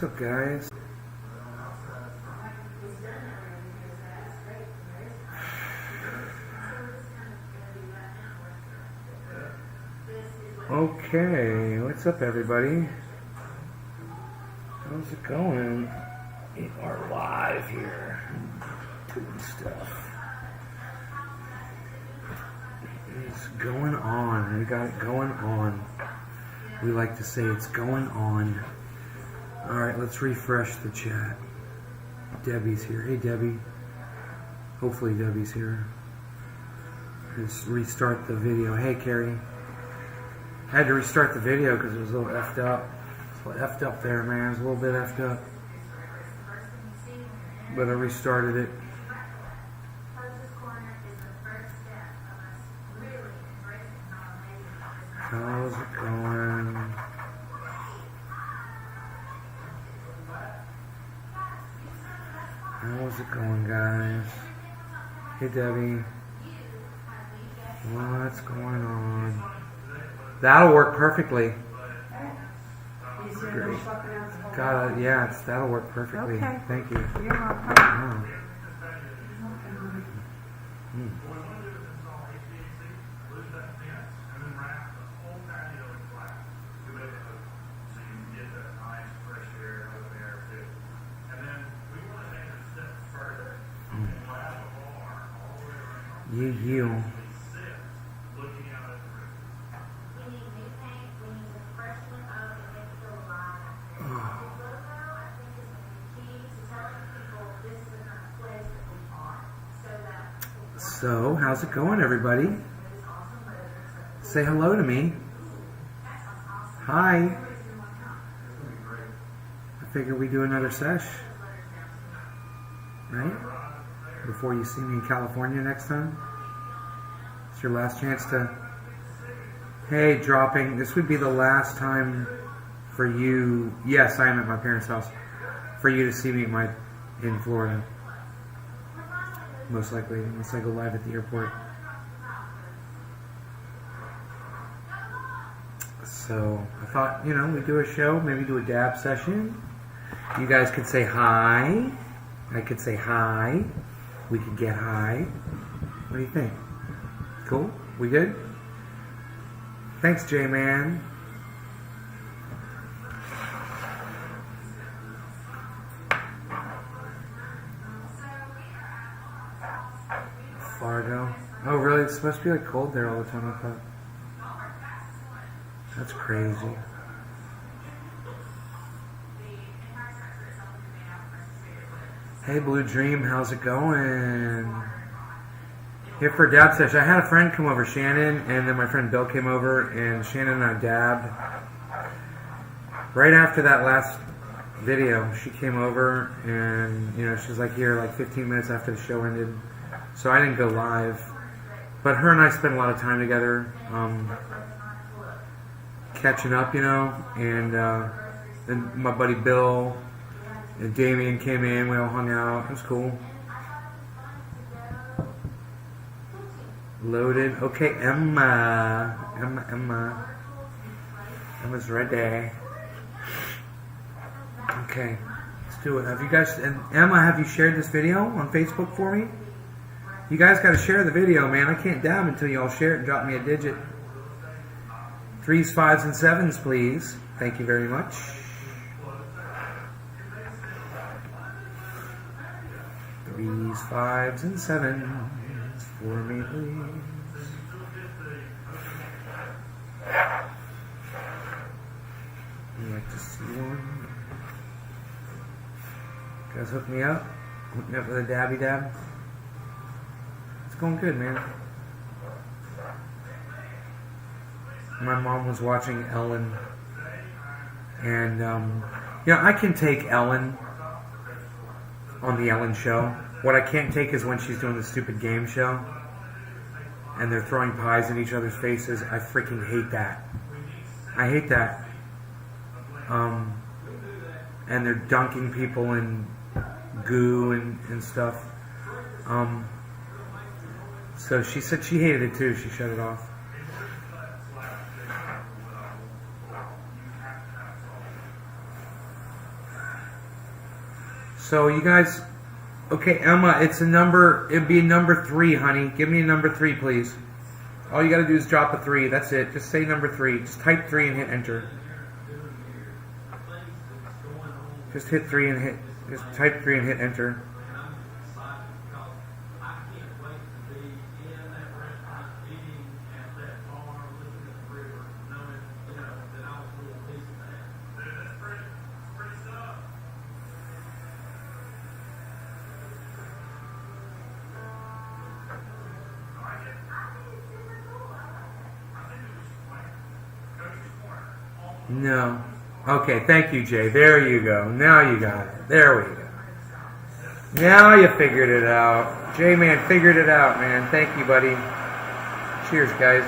What's up, guys? Okay, what's up, everybody? How's it going? We are live here, doing stuff. It's going on. We got it going on. We like to say it's going on. Alright, let's refresh the chat. Debbie's here. Hey, Debbie. Hopefully Debbie's here. Let's restart the video. Hey, Carrie. I had to restart the video because it was a little effed up. It's a little effed up there, man. It was a little bit effed up. But I restarted it. How's it going? How's it going, guys? Hey, Debbie. What's going on? That'll work perfectly. Great. God, yeah, that'll work perfectly. Okay. Thank you. You're welcome. Wow. You. So, how's it going, everybody? Say hello to me. Hi. I figure we do another sesh. Right? Before you see me in California next time. It's your last chance to... Hey, dropping. This would be the last time for you... Yes, I am at my parents' house. For you to see me in Florida. Most likely, unless I go live at the airport. So, I thought, we'd do a show, maybe do a dab session. You guys could say hi. I could say hi. We could get high. What do you think? Cool? We good? Thanks, J-Man. Fargo. Oh, really? It's supposed to be like cold there all the time, I thought. That's crazy. Hey, Blue Dream, how's it going? Here for a dab session. I had a friend come over, Shannon, and then my friend Bill came over, and Shannon and I dabbed. Right after that last video, she came over, and, she was like here like 15 minutes after the show ended. So I didn't go live. But her and I spent a lot of time together, catching up, and then my buddy Bill and Damien came in, we all hung out. It was cool. Loaded. Okay, Emma. Emma's right there. Okay, let's do it. Have you guys, and Emma, have you shared this video on Facebook for me? You guys got to share the video, man. I can't dab until you all share it and drop me a digit. 3s, 5s, and 7s, please. Thank you very much. 3s, 5s, and 7s for me, please. I'd like to see one. You guys hook me up? Hook me up with a dabby dab? It's going good, man. My mom was watching Ellen, and I can take Ellen on the Ellen show. What I can't take is when she's doing the stupid game show and they're throwing pies in each other's faces. I freaking hate that. I hate that. And they're dunking people in goo and stuff. So she said she hated it too. She shut it off. So you guys, okay, Emma, it's a number. It'd be a number 3, honey. Give me a number 3, please. All you got to do is drop a 3. That's it. Just say number 3. Just type 3 and hit enter. Just hit 3 and hit. Just type 3 and hit enter. No. Okay, thank you, Jay. There you go. Now you got it. There we go. Now you figured it out. J-Man figured it out, man. Thank you, buddy. Cheers, guys.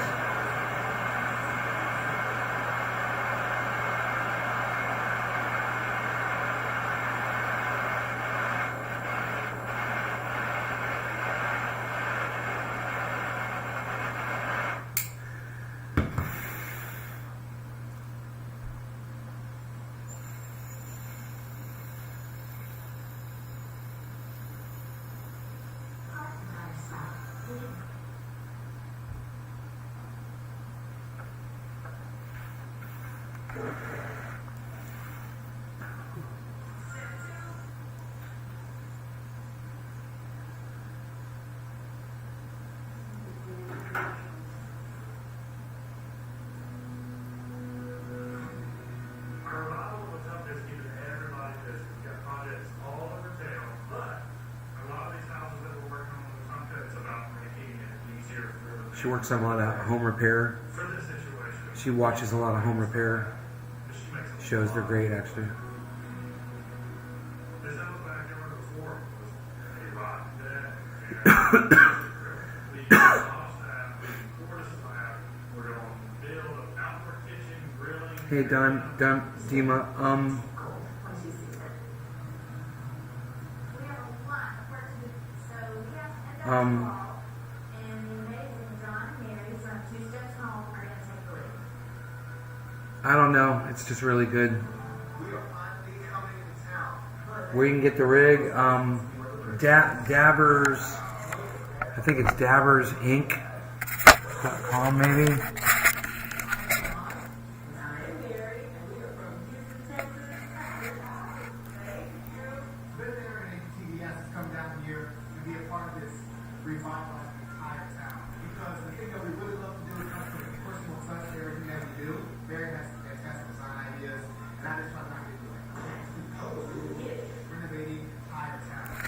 She works on a lot of home repair. She watches a lot of home repair shows. They're great, actually. Hey, Dima. I don't know. It's just really good. Where you can get the rig, Dabbers. I think it's DabbersInc.com, maybe.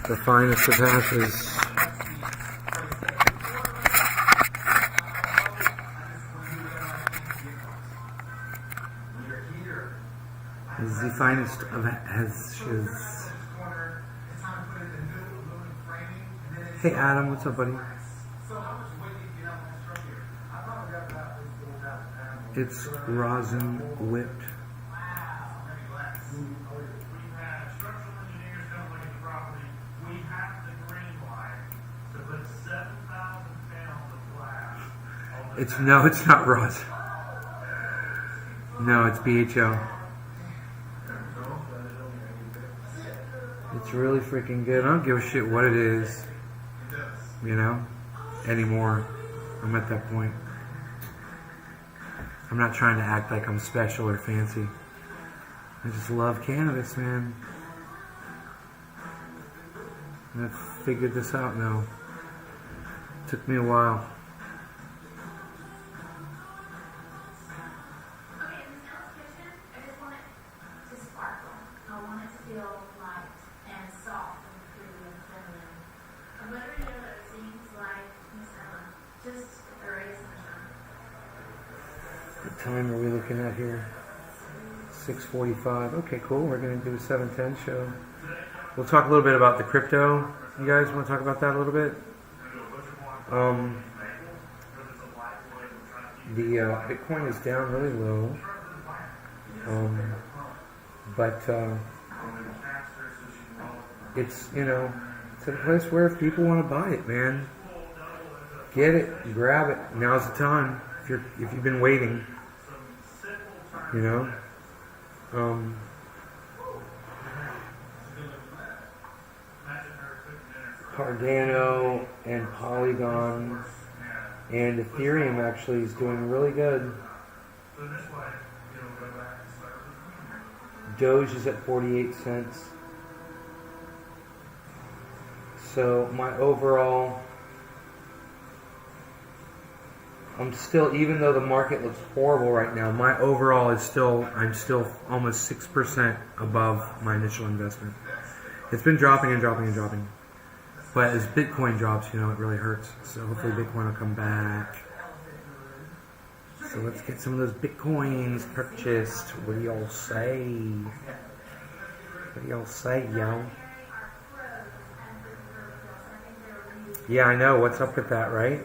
The finest of hashes. Is the finest of hashes. Hey Adam, what's up, buddy? It's rosin whipped. It's not rosin. No, it's BHO. It's really freaking good. I don't give a shit what it is, anymore. I'm at that point. I'm not trying to act like I'm special or fancy. I just love cannabis, man. And I've figured this out now. Took me a while. What time are we looking at here? 6:45. Okay, cool. We're going to do a 7:10 show. We'll talk a little bit about the crypto. You guys want to talk about that a little bit? The Bitcoin is down really low. But it's, it's a place where if people want to buy it, man, get it, grab it. Now's the time. If you've been waiting, Cardano and Polygon and Ethereum actually is doing really good. Doge is at 48 cents. So my overall, I'm still, even though the market looks horrible right now, my overall is still, I'm still almost 6% above my initial investment. It's been dropping and dropping and dropping. But as Bitcoin drops, you know, it really hurts. So hopefully Bitcoin will come back. So let's get some of those Bitcoins purchased. What do y'all say? What do y'all say, y'all? Yeah, I know. What's up with that, right?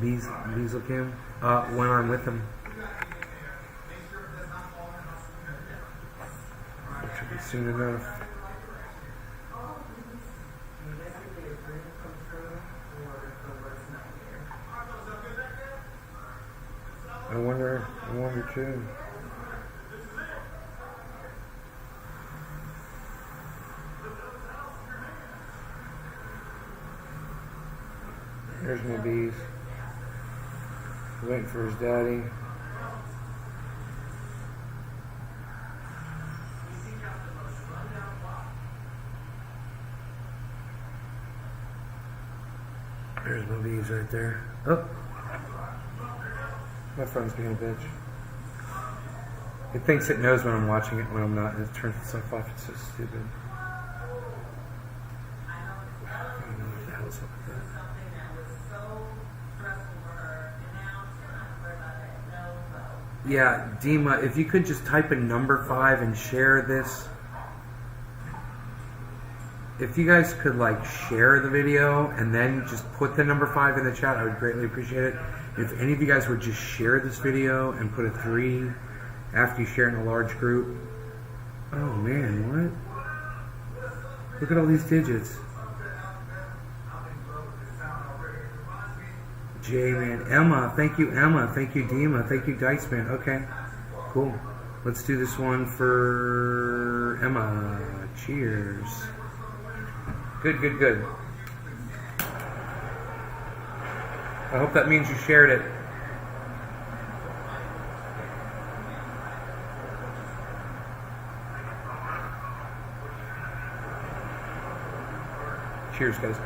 These look him when I'm with him. It should be soon enough. I wonder too. There's my bees. Waiting for his daddy. There's my bees right there. Oh, my phone's being a bitch. It thinks it knows when I'm watching it, when I'm not, and it turns itself off. It's so stupid. I don't know what the hell's up with that. Yeah, Dima, if you could just type in number 5 and share this. If you guys could like share the video and then just put the number 5 in the chat, I would greatly appreciate it. If any of you guys would just share this video and put a 3 after you share it in a large group. Oh man, what? Look at all these digits. J-Man, Emma, thank you Emma, thank you Dima, thank you Diceman. Okay, cool. Let's do this one for Emma. Cheers. Good, good, good. I hope that means you shared it. Cheers, guys.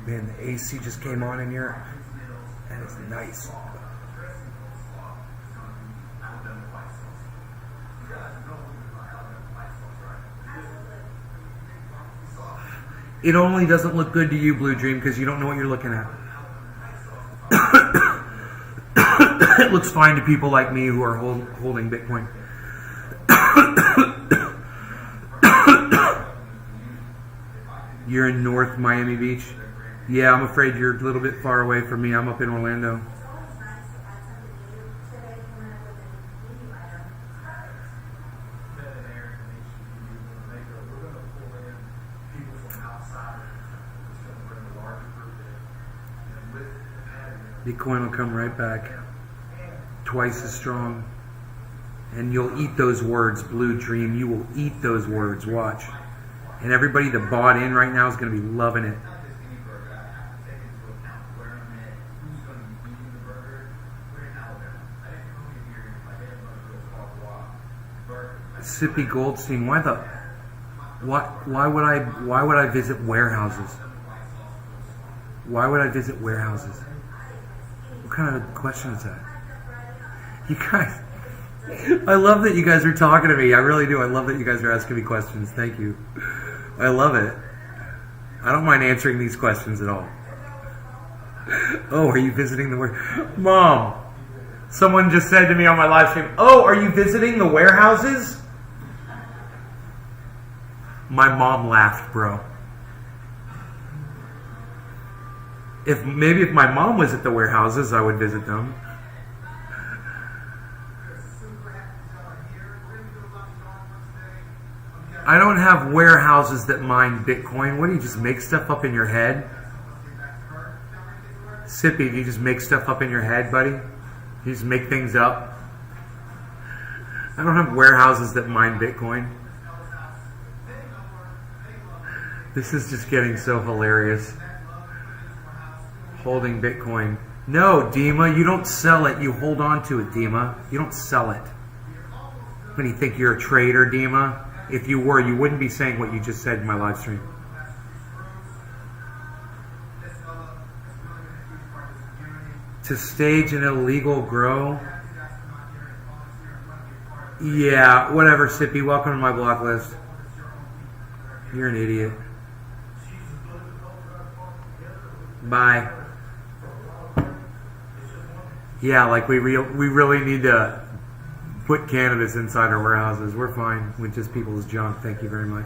Man, the AC just came on in here. That is nice. It only doesn't look good to you, Blue Dream, because you don't know what you're looking at. It looks fine to people like me who are holding Bitcoin. You're in North Miami Beach? Yeah, I'm afraid you're a little bit far away from me. I'm up in Orlando. Bitcoin will come right back. Twice as strong. And you'll eat those words, Blue Dream. You will eat those words. Watch. And everybody that bought in right now is going to be loving it. Sippy Goldstein, why Why would I visit warehouses? Why would I visit warehouses? What kind of question is that? You guys, I love that you guys are talking to me. I really do. I love that you guys are asking me questions. Thank you. I love it. I don't mind answering these questions at all. Oh, are you visiting the warehouse? Mom, someone just said to me on my live stream, oh, are you visiting the warehouses? My mom laughed, bro. If my mom was at the warehouses, I would visit them. I don't have warehouses that mine Bitcoin. What do you just make stuff up in your head? Sippy, do you just make stuff up in your head, buddy? You just make things up? I don't have warehouses that mine Bitcoin. This is just getting so hilarious. Holding Bitcoin. No, Dima, you don't sell it. You hold on to it, Dima. You don't sell it. What do you think, you're a trader, Dima? If you were, you wouldn't be saying what you just said in my live stream. To stage an illegal grow? Yeah, whatever, Sippy. Welcome to my block list. You're an idiot. Bye. Yeah, like we really need to put cannabis inside our warehouses. We're fine with just people's junk. Thank you very much.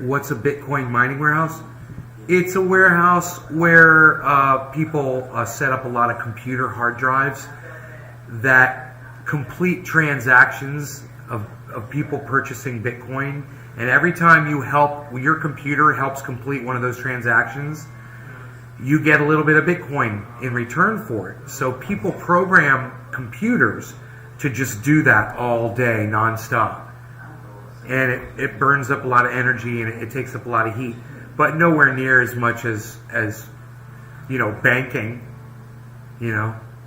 What's a Bitcoin mining warehouse? It's a warehouse where people set up a lot of computer hard drives that complete transactions of people purchasing Bitcoin. And every time your computer helps complete one of those transactions, you get a little bit of Bitcoin in return for it. So people program computers to just do that all day, nonstop. And it burns up a lot of energy and it takes up a lot of heat. But nowhere near as much as banking,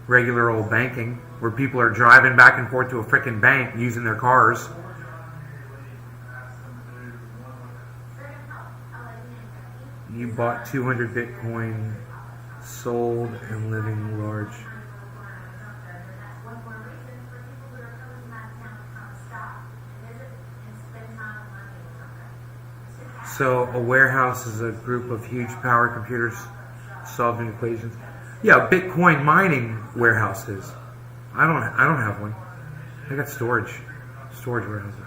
regular old banking, where people are driving back and forth to a freaking bank using their cars. You bought 200 Bitcoin, sold, and living large. So a warehouse is a group of huge power computers solving equations. Yeah, Bitcoin mining warehouses. I don't have one. I got storage warehouses.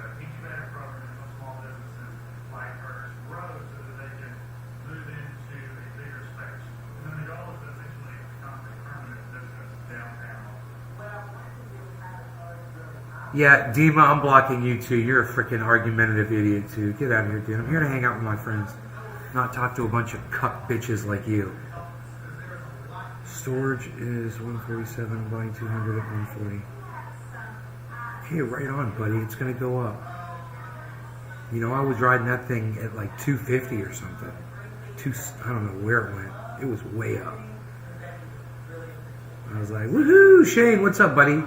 Yeah, Dima, I'm blocking you too. You're a freaking argumentative idiot too. Get out of here, dude. I'm here to hang out with my friends, not talk to a bunch of cuck bitches like you. Storage is 147, buying 200 at 140. Okay, right on, buddy. It's gonna go up. I was riding that thing at like 250 or something. I don't know where it went. It was way up. I was like, woohoo, Shane, what's up, buddy?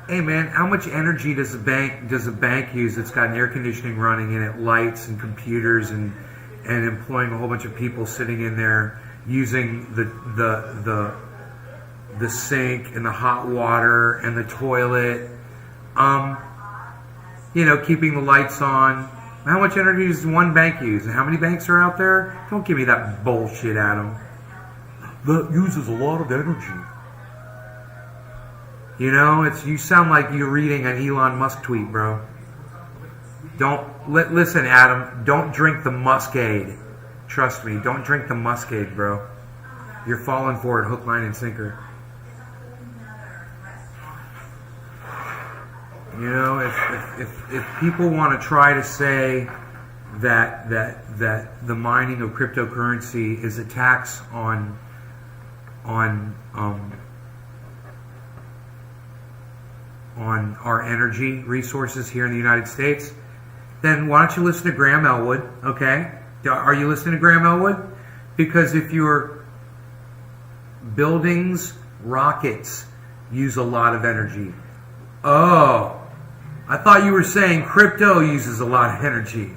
Hey man, how much energy does a bank use that's got an air conditioning running and it, lights and computers and employing a whole bunch of people sitting in there using the sink and the hot water and the toilet, keeping the lights on. How much energy does one bank use? And how many banks are out there? Don't give me that bullshit, Adam. That uses a lot of energy. You sound like you're reading an Elon Musk tweet, bro. Listen, Adam, don't drink the Muskade. Trust me, don't drink the Muskade, bro. You're falling for it, hook, line, and sinker. If people want to try to say that the mining of cryptocurrency is a tax on on our energy resources here in the United States, then why don't you listen to Graham Elwood, okay? Are you listening to Graham Elwood? Because if your buildings, rockets use a lot of energy. Oh, I thought you were saying crypto uses a lot of energy.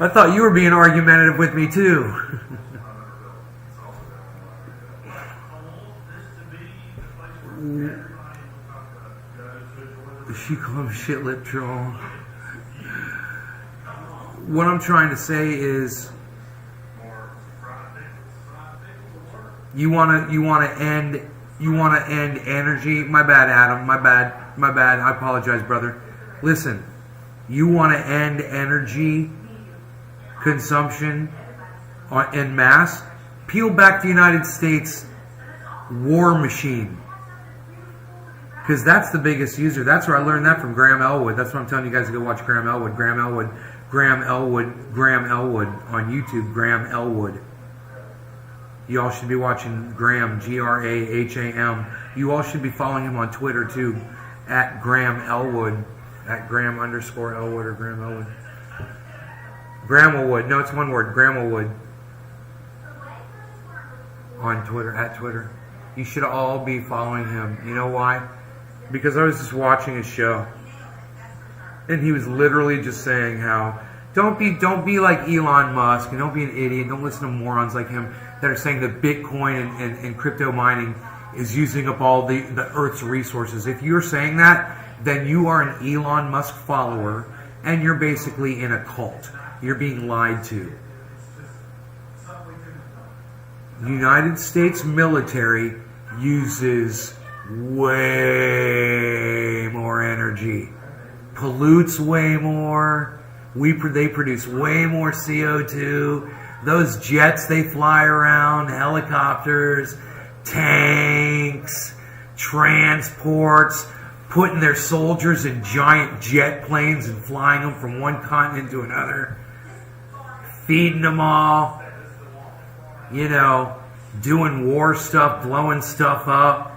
I thought you were being argumentative with me too. She called him shit lip troll. What I'm trying to say is, you want to end energy. My bad, Adam. My bad. I apologize, brother. Listen, you want to end energy consumption en masse? Peel back the United States war machine. Because that's the biggest user. That's where I learned that from Graham Elwood. That's why I'm telling you guys to go watch Graham Elwood. Graham Elwood on YouTube. Graham Elwood. You all should be watching Graham, Graham. You all should be following him on Twitter too, at Graham Elwood, at Graham_Elwood or Graham Elwood. Graham Elwood. No, it's one word. Graham Elwood. On Twitter, at Twitter. You should all be following him. You know why? Because I was just watching his show, and he was literally just saying how don't be like Elon Musk, and don't be an idiot. Don't listen to morons like him that are saying that Bitcoin and crypto mining is using up all the Earth's resources. If you're saying that, then you are an Elon Musk follower, and you're basically in a cult. You're being lied to. United States military uses way more energy, pollutes way more. They produce way more CO2. Those jets they fly around, helicopters, tanks, transports, putting their soldiers in giant jet planes and flying them from one continent to another, feeding them all, doing war stuff, blowing stuff up.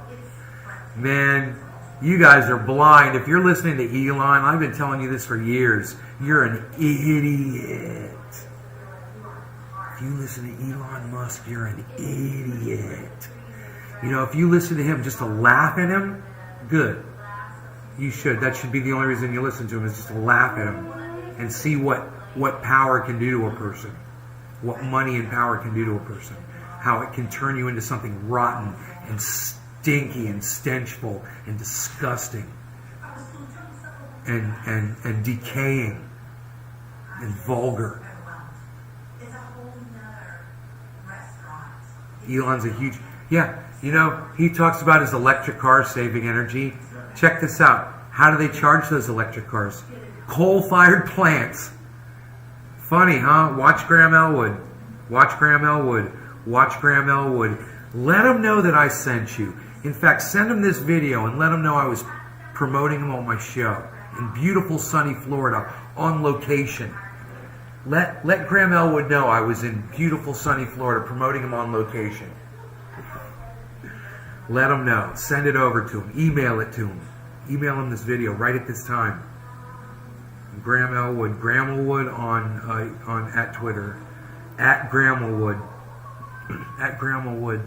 Man, you guys are blind. If you're listening to Elon, I've been telling you this for years, you're an idiot. If you listen to Elon Musk, you're an idiot. If you listen to him just to laugh at him, good. You should. That should be the only reason you listen to him, is just to laugh at him and see what power can do to a person. What money and power can do to a person. How it can turn you into something rotten and stinky and stenchful and disgusting and decaying and vulgar. Elon's a huge... Yeah, he talks about his electric cars saving energy. Check this out. How do they charge those electric cars? Coal-fired plants. Funny, huh? Watch Graham Elwood. Watch Graham Elwood. Watch Graham Elwood. Let him know that I sent you. In fact, send him this video and let him know I was promoting him on my show in beautiful sunny Florida on location. Let Graham Elwood know I was in beautiful sunny Florida promoting him on location. Let him know. Send it over to him. Email it to him. Email him this video right at this time. Graham Elwood. Graham Elwood on at Twitter. At Graham Elwood. At Graham Elwood.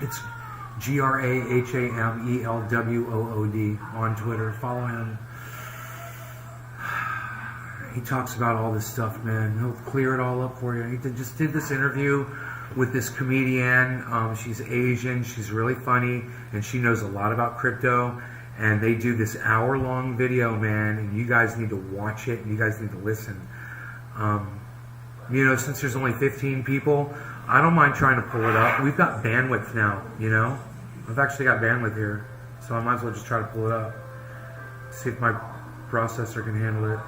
It's GrahamElwood on Twitter. Follow him. He talks about all this stuff, man. He'll clear it all up for you. He just did this interview with this comedian. She's Asian. She's really funny, and she knows a lot about crypto. And they do this hour-long video, man, and you guys need to watch it, and you guys need to listen. Since there's only 15 people, I don't mind trying to pull it up. We've got bandwidth now, I've actually got bandwidth here, so I might as well just try to pull it up. See if my processor can handle it.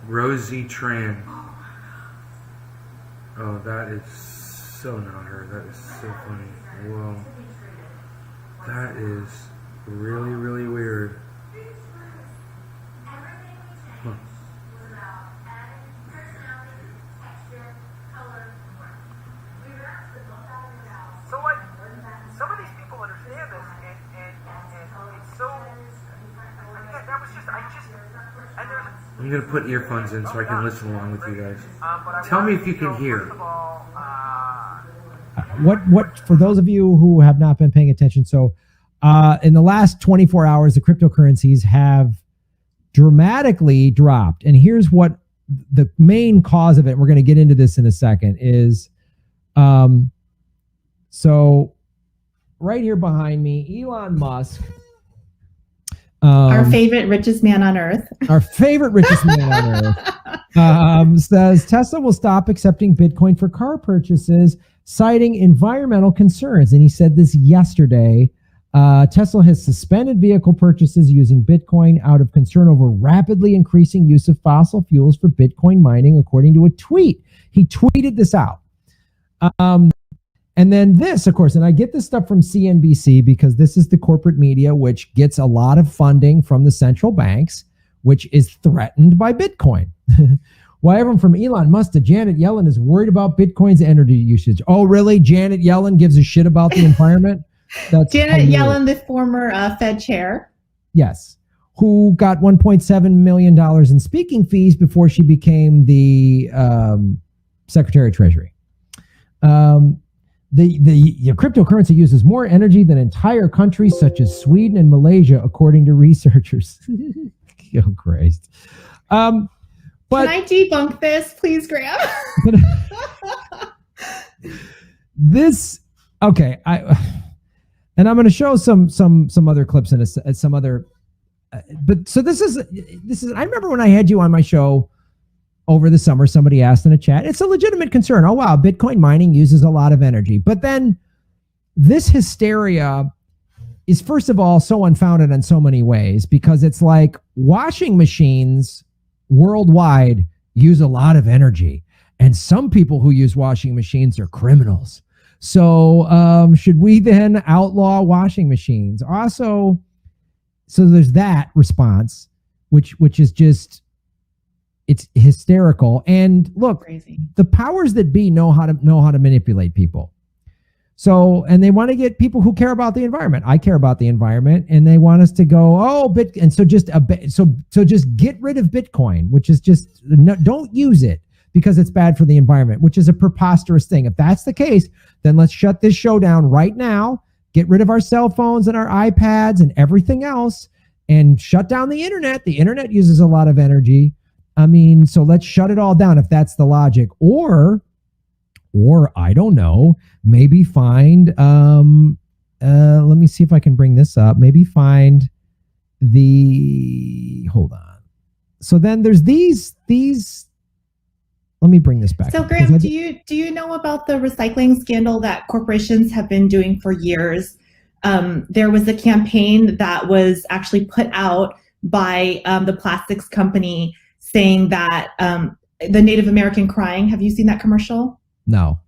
Rosie Tran. Oh, that is so not her. That is so funny. Whoa. That is really, really weird. Huh. So like, some of these people understand this, and it's so. Again, that was just and there's. I'm gonna put earphones in so I can listen along with you guys. But I Tell me wanted if you to can know, hear. First of all, What for those of you who have not been paying attention, so in the last 24 hours, the cryptocurrencies have dramatically dropped. And here's what the main cause of it, we're going to get into this in a second, is so right here behind me, Elon Musk. Our favorite richest man on earth. Our favorite richest man on earth says Tesla will stop accepting Bitcoin for car purchases, citing environmental concerns. And he said this yesterday. Tesla has suspended vehicle purchases using Bitcoin out of concern over rapidly increasing use of fossil fuels for Bitcoin mining, according to a tweet. He tweeted this out. And then this, of course, and I get this stuff from CNBC because this is the corporate media, which gets a lot of funding from the central banks, which is threatened by Bitcoin. Why everyone from Elon Musk to Janet Yellen is worried about Bitcoin's energy usage. Oh, really? Janet Yellen gives a shit about the environment? That's Janet Yellen, the former Fed chair. Yes. Who got $1.7 million in speaking fees before she became the Secretary of Treasury. The cryptocurrency uses more energy than entire countries such as Sweden and Malaysia, according to researchers. Oh, Christ. But can I debunk this, please, Graham? This, okay, and I'm going to show some other clips and some other, but so this is. I remember when I had you on my show over the summer, somebody asked in a chat, it's a legitimate concern. Oh, wow, Bitcoin mining uses a lot of energy. But then this hysteria is, first of all, so unfounded in so many ways, because it's like washing machines worldwide use a lot of energy. And some people who use washing machines are criminals. So should we then outlaw washing machines? Also, so there's that response, which is just, it's hysterical. And look, Crazy. The powers that be know how to manipulate people. So, and they want to get people who care about the environment. I care about the environment, and they want us to go, and so just just get rid of Bitcoin, which is just don't use it because it's bad for the environment, which is a preposterous thing. If that's the case, then let's shut this show down right now. Get rid of our cell phones and our iPads and everything else, and shut down the internet. The internet uses a lot of energy. I mean, so let's shut it all down if that's the logic. Or I don't know, maybe find, let me see if I can bring this up. Maybe find hold on. So then there's these, let me bring this back. So Graham, do you know about the recycling scandal that corporations have been doing for years? There was a campaign that was actually put out by the plastics company saying that the Native American crying. Have you seen that commercial? No.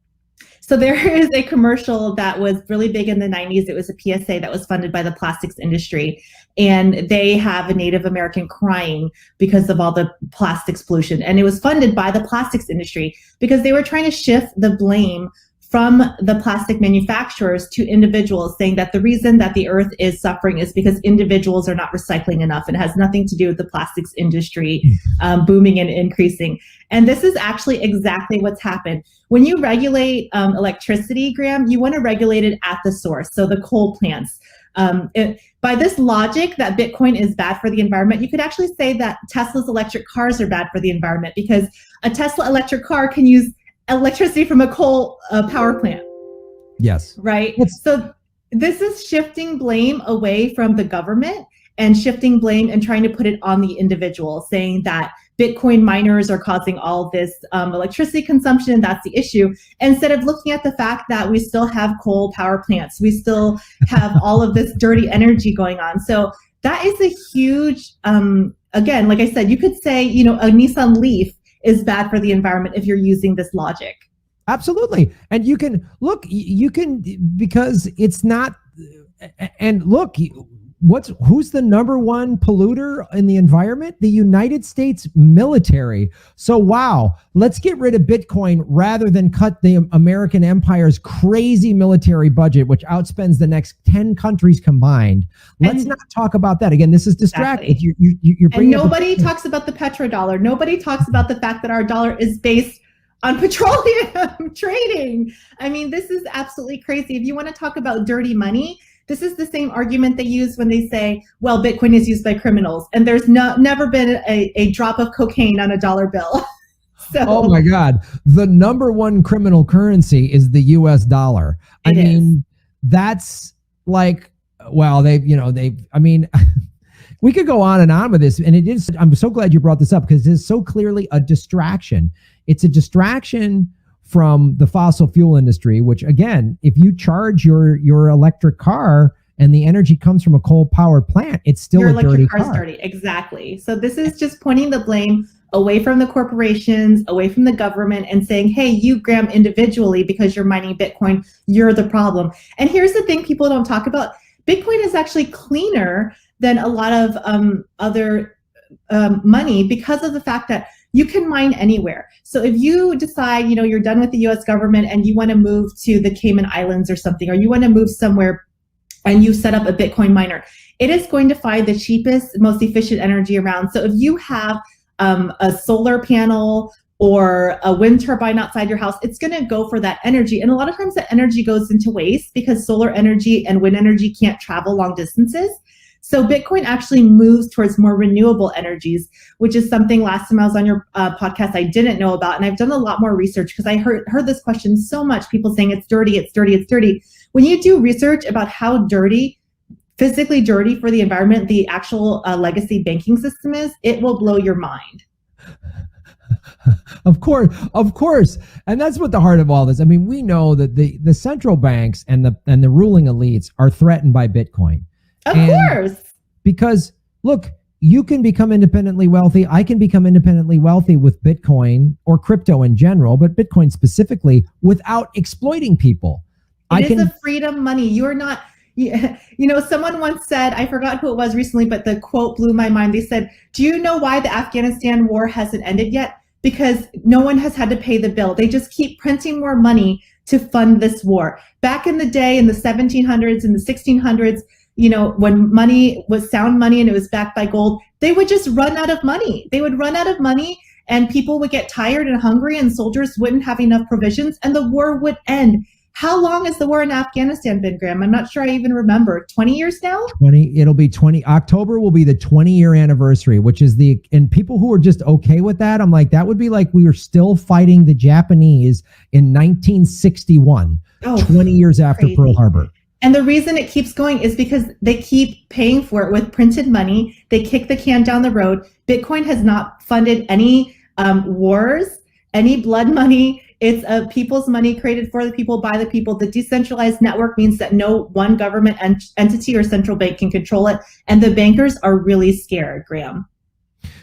So there is a commercial that was really big in the 90s. It was a PSA that was funded by the plastics industry. And they have a Native American crying because of all the plastics pollution. And it was funded by the plastics industry because they were trying to shift the blame from the plastic manufacturers to individuals, saying that the reason that the earth is suffering is because individuals are not recycling enough. It has nothing to do with the plastics industry booming and increasing. And this is actually exactly what's happened. When you regulate electricity, Graham, you want to regulate it at the source, so the coal plants. By this logic that Bitcoin is bad for the environment, you could actually say that Tesla's electric cars are bad for the environment because a Tesla electric car can use electricity from a coal power plant. Yes. Right. So this is shifting blame away from the government and shifting blame and trying to put it on the individual, saying that Bitcoin miners are causing all this electricity consumption. That's the issue. Instead of looking at the fact that we still have coal power plants, we still have all of this dirty energy going on. So that is a huge, again, like I said, you could say, a Nissan Leaf is bad for the environment if you're using this logic. Absolutely. And you can, because it's not, and look, who's the number one polluter in the environment? The United States military. So wow, let's get rid of Bitcoin rather than cut the American empire's crazy military budget, which outspends the next 10 countries combined. Let's not talk about that again. This is distracting. Exactly. You're bringing and nobody talks about the petrodollar. Nobody talks about the fact that our dollar is based on petroleum trading. I mean, this is absolutely crazy. If you want to talk about dirty money, this is the same argument they use when they say, well, Bitcoin is used by criminals, and there's never been a drop of cocaine on a dollar bill. So, oh my God. The number one criminal currency is the US dollar. I mean, that's like, well, we could go on and on with this. And it is, I'm so glad you brought this up because it is so clearly a distraction. It's a distraction from the fossil fuel industry, which again, if you charge your electric car and the energy comes from a coal powered plant, it's still your a dirty electric car's car. dirty. Exactly. So this is just pointing the blame away from the corporations, away from the government, and saying, hey, you, Graham, individually, because you're mining Bitcoin, you're the problem. And here's the thing people don't talk about. Bitcoin is actually cleaner than a lot of other money because of the fact that you can mine anywhere. So if you decide, you're done with the US government and you want to move to the Cayman Islands or something, or you want to move somewhere and you set up a Bitcoin miner, it is going to find the cheapest, most efficient energy around. So if you have a solar panel or a wind turbine outside your house, it's going to go for that energy. And a lot of times that energy goes into waste because solar energy and wind energy can't travel long distances. So Bitcoin actually moves towards more renewable energies, which is something last time I was on your podcast I didn't know about. And I've done a lot more research because I heard this question so much, people saying it's dirty, it's dirty, it's dirty. When you do research about how dirty, physically dirty for the environment, the actual legacy banking system is, it will blow your mind. Of course. And that's what the heart of all this. I mean, we know that the central banks and the ruling elites are threatened by Bitcoin. Of course. Because look, you can become independently wealthy. I can become independently wealthy with Bitcoin or crypto in general, but Bitcoin specifically, without exploiting people. It is a freedom money. You're not, someone once said, I forgot who it was recently, but the quote blew my mind. They said, do you know why the Afghanistan war hasn't ended yet? Because no one has had to pay the bill. They just keep printing more money to fund this war. Back in the day, in the 1700s and the 1600s, when money was sound money and it was backed by gold, they would just run out of money. They would run out of money and people would get tired and hungry and soldiers wouldn't have enough provisions and the war would end. How long has the war in Afghanistan been, Graham? I'm not sure I even remember. 20 years now? It'll be 20. October will be the 20-year anniversary, and people who are just okay with that, I'm like, that would be like we were still fighting the Japanese in 1961, 20 years after crazy. Pearl Harbor. And the reason it keeps going is because they keep paying for it with printed money. They kick the can down the road. Bitcoin has not funded any wars, any blood money. It's people's money created for the people, by the people. The decentralized network means that no one government entity or central bank can control it. And the bankers are really scared, Graham.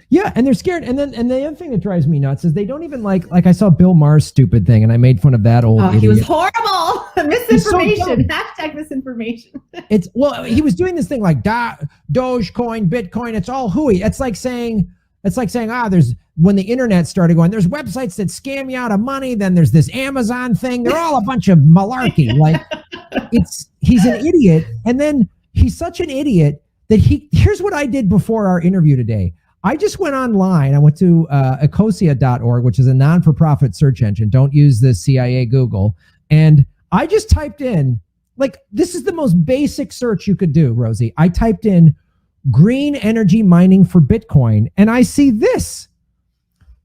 Yeah, and they're scared. And the other thing that drives me nuts is they don't even like I saw Bill Maher's stupid thing and I made fun of that old idiot. He was horrible. Misinformation. So Hashtag misinformation. He was doing this thing like Dogecoin, Bitcoin, it's all hooey. It's like saying, there's, when the internet started going, there's websites that scam you out of money, then there's this Amazon thing. They're all a bunch of malarkey. He's an idiot. And then he's such an idiot that here's what I did before our interview today. I just went online. I went to ecosia.org, which is a non-for-profit search engine. Don't use the CIA Google. And I just typed in, this is the most basic search you could do, Rosie. I typed in green energy mining for Bitcoin, and I see this.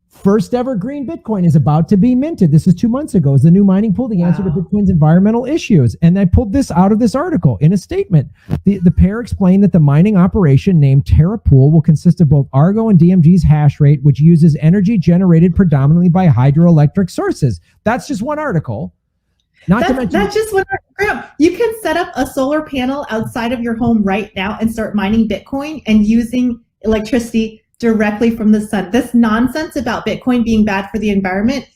First ever green Bitcoin is about to be minted. This is 2 months ago. Is the new mining pool the answer to Bitcoin's environmental issues? And I pulled this out of this article in a statement. The pair explained that the mining operation named Terra Pool will consist of both Argo and DMG's hash rate, which uses energy generated predominantly by hydroelectric sources. That's just one article. That's just one article. You can set up a solar panel outside of your home right now and start mining Bitcoin and using electricity directly from the sun. This nonsense about Bitcoin being bad for the environment,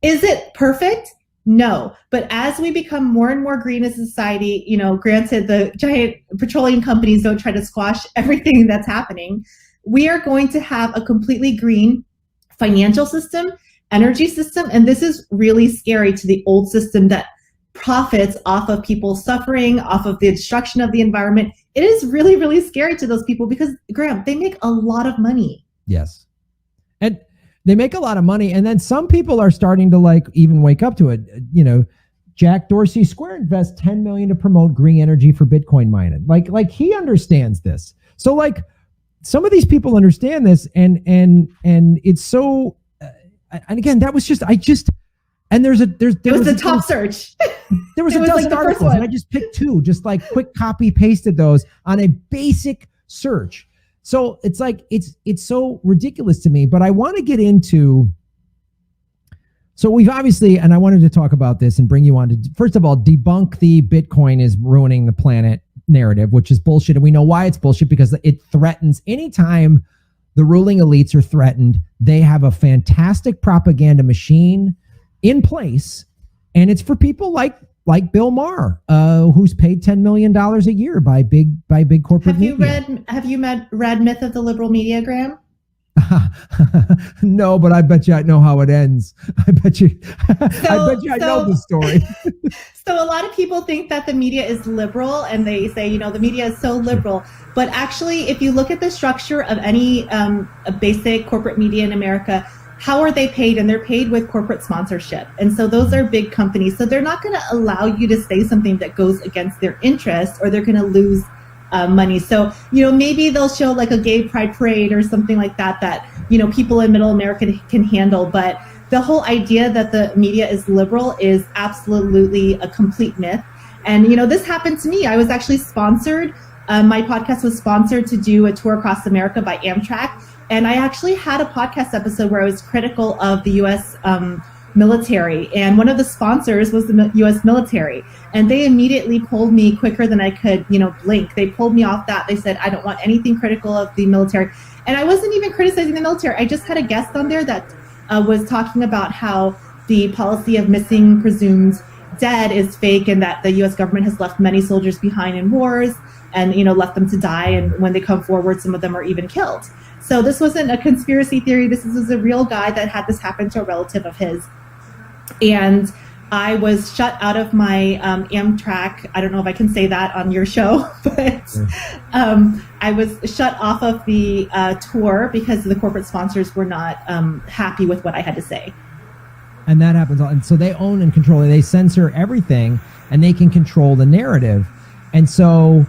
is it perfect? No, but as we become more and more green as a society, granted the giant petroleum companies don't try to squash everything that's happening, we are going to have a completely green financial system, energy system, and this is really scary to the old system that profits off of people suffering, off of the destruction of the environment. It is really, really scary to those people because, Graham, they make a lot of money. Yes. And they make a lot of money. And then some people are starting to even wake up to it. Jack Dorsey, Square invests $10 million to promote green energy for Bitcoin mining. Like he understands this. So some of these people understand this and it's so, and again, that was just, and there was a top search. There was a dozen articles and I just picked two, just quick copy pasted those on a basic search. So it's it's so ridiculous to me, but I want to get into, so we've obviously, and I wanted to talk about this and bring you on to, first of all, debunk the Bitcoin is ruining the planet narrative, which is bullshit. And we know why it's bullshit, because it threatens anytime the ruling elites are threatened, they have a fantastic propaganda machine in place. And it's for people like Bill Maher, who's paid $10 million a year by big corporate media. Have you read Myth of the Liberal Media, Graham? No, but I bet you I know how it ends. I bet you I know the story. So a lot of people think that the media is liberal, and they say, the media is so liberal. But actually, if you look at the structure of any basic corporate media in America, how are they paid? And they're paid with corporate sponsorship. And so those are big companies. So they're not going to allow you to say something that goes against their interests, or they're going to lose money. So, maybe they'll show a gay pride parade or something like that, people in middle America can handle. But the whole idea that the media is liberal is absolutely a complete myth. And, this happened to me. I was actually sponsored. My podcast was sponsored to do a tour across America by Amtrak. And I actually had a podcast episode where I was critical of the U.S. Military. And one of the sponsors was the U.S. military. And they immediately pulled me quicker than I could, blink. They pulled me off that. They said, I don't want anything critical of the military. And I wasn't even criticizing the military. I just had a guest on there that was talking about how the policy of missing presumed dead is fake, and that the U.S. government has left many soldiers behind in wars and, left them to die. And when they come forward, some of them are even killed. So this wasn't a conspiracy theory. This was a real guy that had this happen to a relative of his. And I was shut out of my Amtrak. I don't know if I can say that on your show, but I was shut off of the tour because the corporate sponsors were not happy with what I had to say. And that happens. And so they own and control it. They censor everything, and they can control the narrative. And so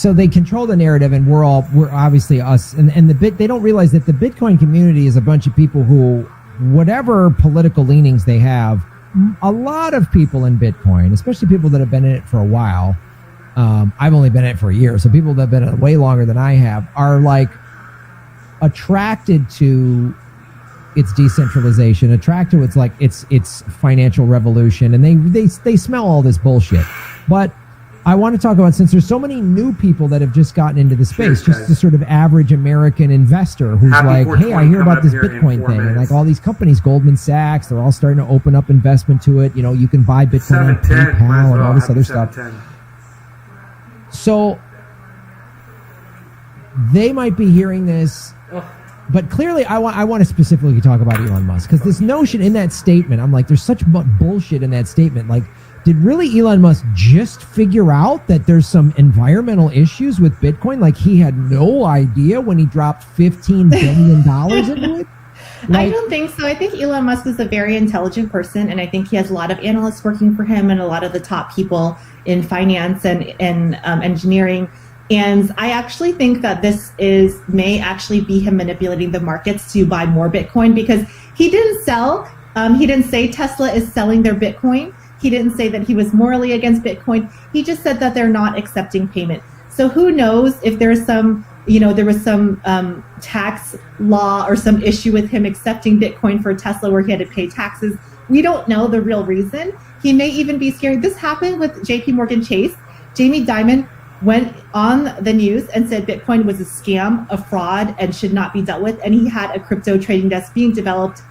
they control the narrative, and we're obviously us. And they don't realize that the Bitcoin community is a bunch of people who, whatever political leanings they have, a lot of people in Bitcoin, especially people that have been in it for a while. I've only been in it for a year, so people that have been in it way longer than I have are attracted to its decentralization, attracted to its financial revolution, and they smell all this bullshit. But I want to talk about, since there's so many new people that have just gotten into the space, just the sort of average American investor who's hey, I hear about this Bitcoin thing, and all these companies, Goldman Sachs, they're all starting to open up investment to it. You can buy Bitcoin on PayPal and all this other stuff. So they might be hearing this, but clearly I want to specifically talk about Elon Musk, because this notion in that statement, I'm there's such bullshit in that statement. Did really Elon Musk just figure out that there's some environmental issues with Bitcoin? He had no idea when he dropped $15 billion into it? I don't think so. I think Elon Musk is a very intelligent person, and I think he has a lot of analysts working for him and a lot of the top people in finance and engineering. And I actually think that this may actually be him manipulating the markets to buy more Bitcoin, because he didn't say Tesla is selling their Bitcoin. He didn't say that he was morally against Bitcoin. He just said that they're not accepting payment. So who knows if there's some, there was some tax law or some issue with him accepting Bitcoin for Tesla where he had to pay taxes. We don't know the real reason. He may even be scared. This happened with JP Morgan Chase. Jamie Dimon went on the news and said Bitcoin was a scam, a fraud, and should not be dealt with. And he had a crypto trading desk being developed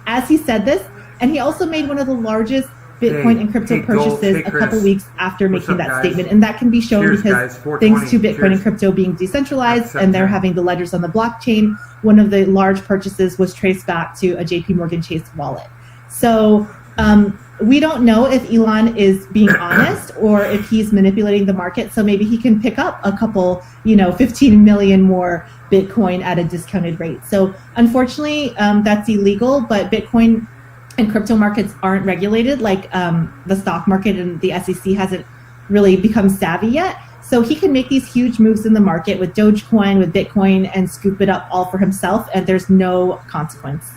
as he said this, and he also made one of the largest Bitcoin and crypto purchases a couple weeks after making that statement. And that can be shown because thanks to Bitcoin and crypto being decentralized and they're having the ledgers on the blockchain, one of the large purchases was traced back to a JP Morgan Chase wallet. So we don't know if Elon is being honest or if he's manipulating the market. So maybe he can pick up a couple, 15 million more Bitcoin at a discounted rate. So unfortunately, that's illegal, but Bitcoin and crypto markets aren't regulated like the stock market, and the SEC hasn't really become savvy yet. So he can make these huge moves in the market with Dogecoin, with Bitcoin, and scoop it up all for himself, and there's no consequence.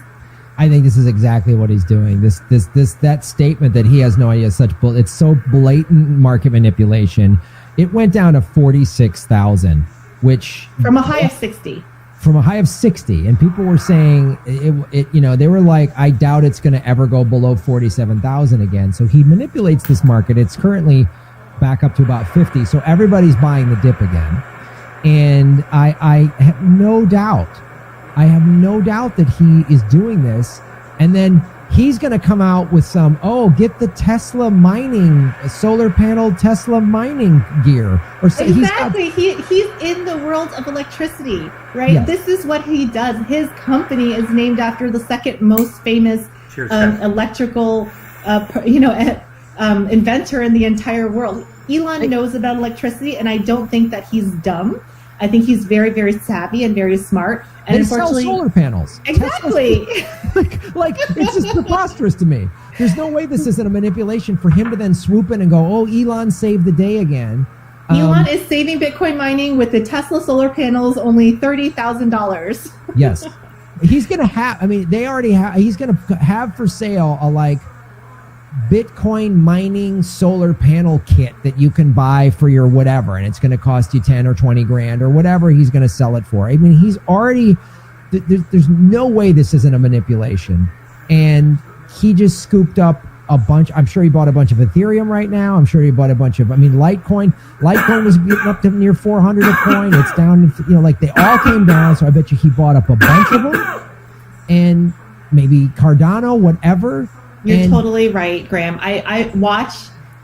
I think this is exactly what he's doing. That statement that he has no idea it's so blatant market manipulation. It went down to 46,000, which from a high of 60. From a high of 60, and people were saying they were like, I doubt it's going to ever go below 47,000 again. So he manipulates this market. It's currently back up to about 50. So everybody's buying the dip again. And I have no doubt that he is doing this. And then he's going to come out with some, get the Tesla mining, solar panel Tesla mining gear. Or so exactly. He's in the world of electricity, right? Yes. This is what he does. His company is named after the second most famous electrical, inventor in the entire world. Elon knows about electricity, and I don't think that he's dumb. I think he's very, very savvy and very smart. And they sell solar panels. Exactly. like it's just preposterous to me. There's no way this isn't a manipulation for him to then swoop in and go, Elon saved the day again. Elon is saving Bitcoin mining with the Tesla solar panels, only $30,000. Yes. He's going to have, he's going to have for sale a Bitcoin mining solar panel kit that you can buy for your whatever, and it's going to cost you 10 or 20 grand or whatever he's going to sell it for. He's already, there's no way this isn't a manipulation. And he just scooped up a bunch. I'm sure he bought a bunch of Ethereum right now. I'm sure he bought a bunch of, Litecoin was getting up to near 400 a coin. It's down, they all came down. So I bet you he bought up a bunch of them, and maybe Cardano, whatever. You're totally right, Graham. I watch,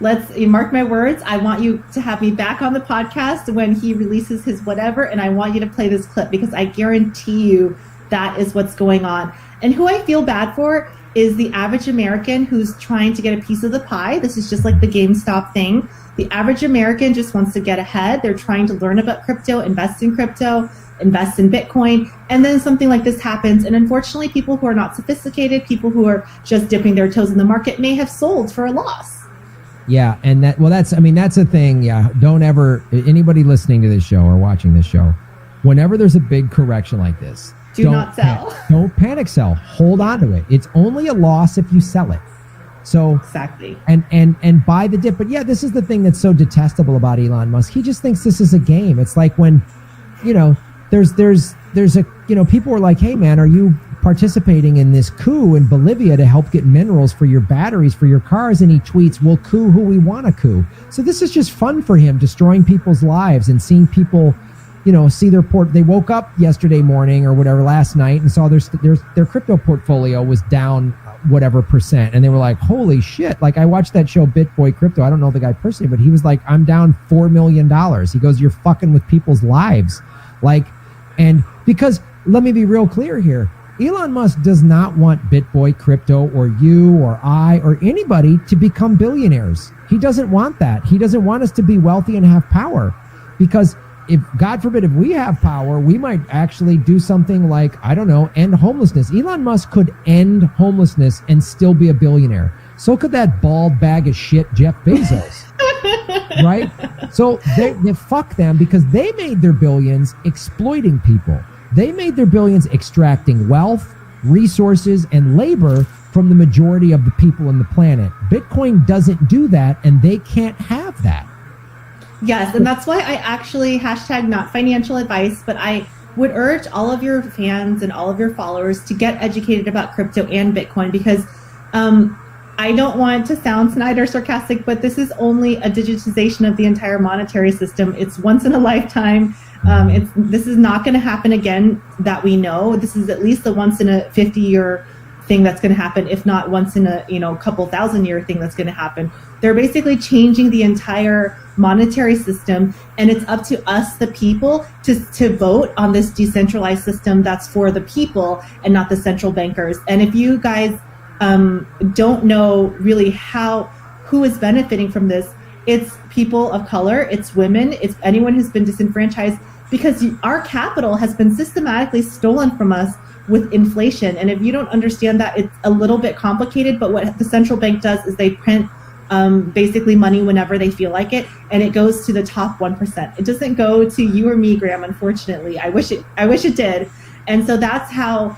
let's mark my words. I want you to have me back on the podcast when he releases his whatever, and I want you to play this clip because I guarantee you that is what's going on. And who I feel bad for is the average American who's trying to get a piece of the pie. This is just like the GameStop thing. The average American just wants to get ahead. They're trying to learn about crypto, invest in crypto, invest in Bitcoin, and then something like this happens. And unfortunately, people who are not sophisticated, people who are just dipping their toes in the market may have sold for a loss. Yeah, and that's a thing. Yeah, don't ever, anybody listening to this show or watching this show, whenever there's a big correction like this, don't not sell. Don't panic sell. Hold on to it. It's only a loss if you sell it. So exactly. And buy the dip. But yeah, this is the thing that's so detestable about Elon Musk. He just thinks this is a game. It's like when, there's a, people were like, hey man, are you participating in this coup in Bolivia to help get minerals for your batteries for your cars? And he tweets, we'll coup who we want to coup. So this is just fun for him, destroying people's lives and seeing people, see their they woke up yesterday morning or whatever last night and saw their crypto portfolio was down whatever percent. And they were like, holy shit. Like I watched that show BitBoy Crypto. I don't know the guy personally, but he was like, I'm down $4 million. He goes, you're fucking with people's lives. And because let me be real clear here, Elon Musk does not want BitBoy Crypto or you or I or anybody to become billionaires. He doesn't want that. He doesn't want us to be wealthy and have power, because if God forbid, if we have power, we might actually do something like, I don't know, end homelessness. Elon Musk could end homelessness and still be a billionaire. So could that bald bag of shit Jeff Bezos. Right? So they fuck them, because they made their billions exploiting people. They made their billions extracting wealth, resources, and labor from the majority of the people on the planet. Bitcoin doesn't do that, and they can't have that. Yes, and that's why I actually hashtag not financial advice, but I would urge all of your fans and all of your followers to get educated about crypto and Bitcoin, because I don't want to sound snide or sarcastic, but this is only a digitization of the entire monetary system. It's once in a lifetime. This is not going to happen again that we know. This is at least a once in a 50-year thing that's going to happen, if not once in a couple thousand year thing that's going to happen. They're basically changing the entire monetary system, and it's up to us, the people, to vote on this decentralized system that's for the people and not the central bankers. And if you guys don't know really who is benefiting from this, it's people of color, it's women, it's anyone who's been disenfranchised, because our capital has been systematically stolen from us with inflation. And if you don't understand that, it's a little bit complicated, but what the central bank does is they print basically money whenever they feel like it, and it goes to the top 1%. It doesn't go to you or me, Graham, unfortunately. I wish it did. And so that's how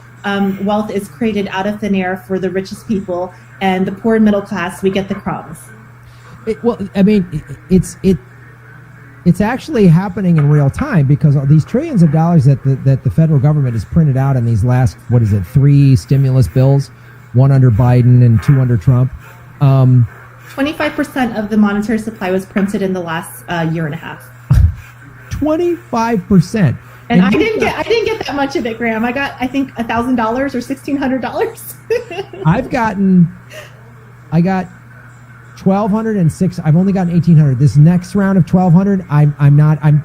wealth is created out of thin air for the richest people, and the poor and middle class, we get the crumbs. It's actually happening in real time, because all these trillions of dollars that the federal government has printed out in these last 3 stimulus bills, one under Biden and 2 under Trump. 25% of the monetary supply was printed in the last year and a half. 25%. And I didn't get that much of it, Graham. I got, I think, $1,000 or $1,600. I got 1,206. I've only gotten 1,800. This next round of 1,200, the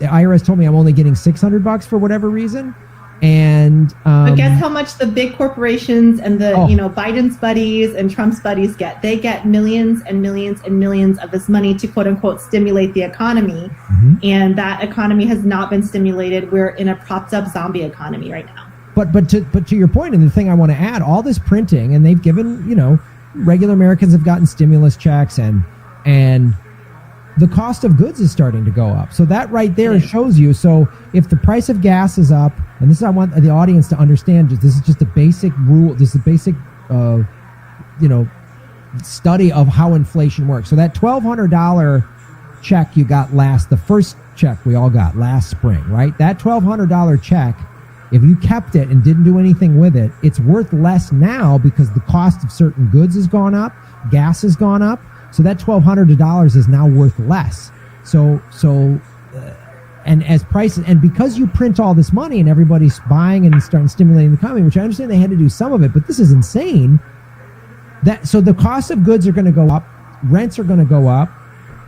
IRS told me I'm only getting $600 for whatever reason. And but guess how much the big corporations and the Biden's buddies and Trump's buddies get? They get millions and millions and millions of this money to quote unquote stimulate the economy, and that economy has not been stimulated. We're in a propped up zombie economy right now. But to your point, and the thing I want to add, all this printing, and they've given regular Americans have gotten stimulus checks, and the cost of goods is starting to go up. So that right there shows you. So if the price of gas is up, and this is, I want the audience to understand, this is just a basic rule. This is a basic, study of how inflation works. So that $1,200 check you got the first check we all got last spring, right? That $1,200 check, if you kept it and didn't do anything with it, it's worth less now because the cost of certain goods has gone up, gas has gone up. So that $1,200 is now worth less. And as prices, and because you print all this money and everybody's buying and starting stimulating the economy, which I understand they had to do some of it, but this is insane. So the cost of goods are going to go up, rents are going to go up,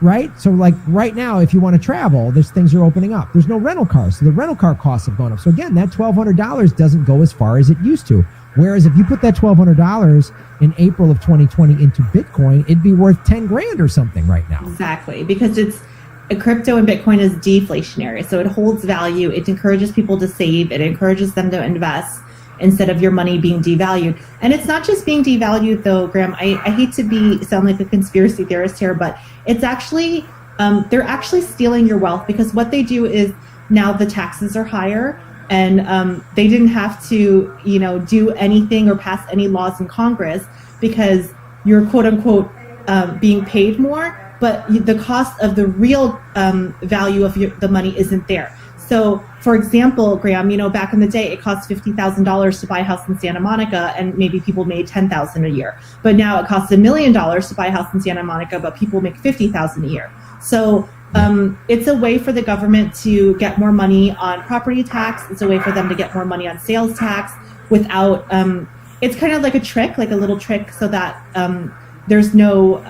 right? So like right now, if you want to travel, there's things are opening up. There's no rental cars, so the rental car costs have gone up. So again, that $1,200 doesn't go as far as it used to. Whereas if you put that $1,200 in April of 2020 into Bitcoin, it'd be worth 10 grand or something right now. Exactly, because crypto and Bitcoin is deflationary, so it holds value. It encourages people to save. It encourages them to invest instead of your money being devalued. And it's not just being devalued, though, Graham. I hate to sound like a conspiracy theorist here, but it's actually they're actually stealing your wealth, because what they do is now the taxes are higher. And they didn't have to, do anything or pass any laws in Congress because you're quote unquote being paid more, but the cost of the real value of the money isn't there. So, for example, Graham, back in the day, it cost $50,000 to buy a house in Santa Monica, and maybe people made $10,000 a year. But now it costs $1 million to buy a house in Santa Monica, but people make $50,000 a year. So it's a way for the government to get more money on property tax. It's a way for them to get more money on sales tax without, it's kind of like a trick, like a little trick, so that there's no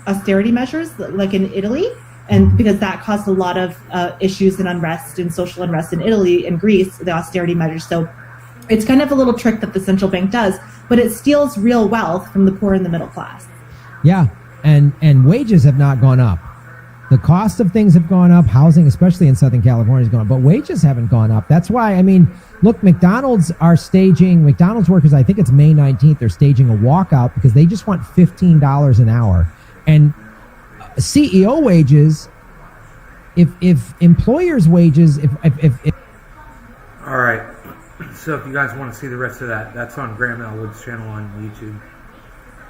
austerity measures like in Italy. And because that caused a lot of issues and unrest and social unrest in Italy and Greece, the austerity measures. So it's kind of a little trick that the central bank does, but it steals real wealth from the poor and the middle class. Yeah, and wages have not gone up. The cost of things have gone up. Housing, especially in Southern California, has gone up, but wages haven't gone up. That's why, look, McDonald's workers, I think it's May 19th, they're staging a walkout because they just want $15 an hour. And CEO wages, if employers' wages, if all right. So if you guys want to see the rest of that, that's on Graham Elwood's channel on YouTube.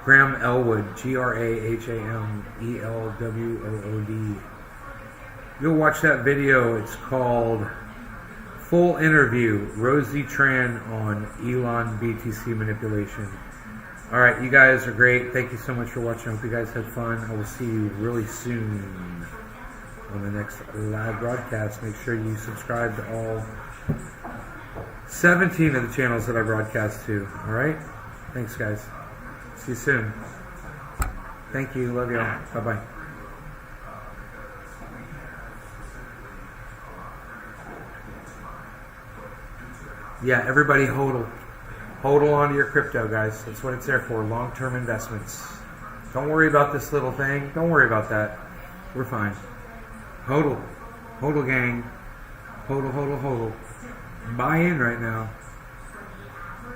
Graham Elwood, GrahamElwood. You'll watch that video. It's called Full Interview, Rosie Tran on Elon BTC Manipulation. All right, you guys are great. Thank you so much for watching. I hope you guys had fun. I will see you really soon on the next live broadcast. Make sure you subscribe to all 17 of the channels that I broadcast to. All right? Thanks, guys. See you soon. Thank you. Love y'all. Bye-bye. Yeah, everybody hodl. Hodl onto your crypto, guys. That's what it's there for. Long-term investments. Don't worry about this little thing. Don't worry about that. We're fine. Hodl. Hodl gang. Hodl, hodl, hodl. Buy in right now.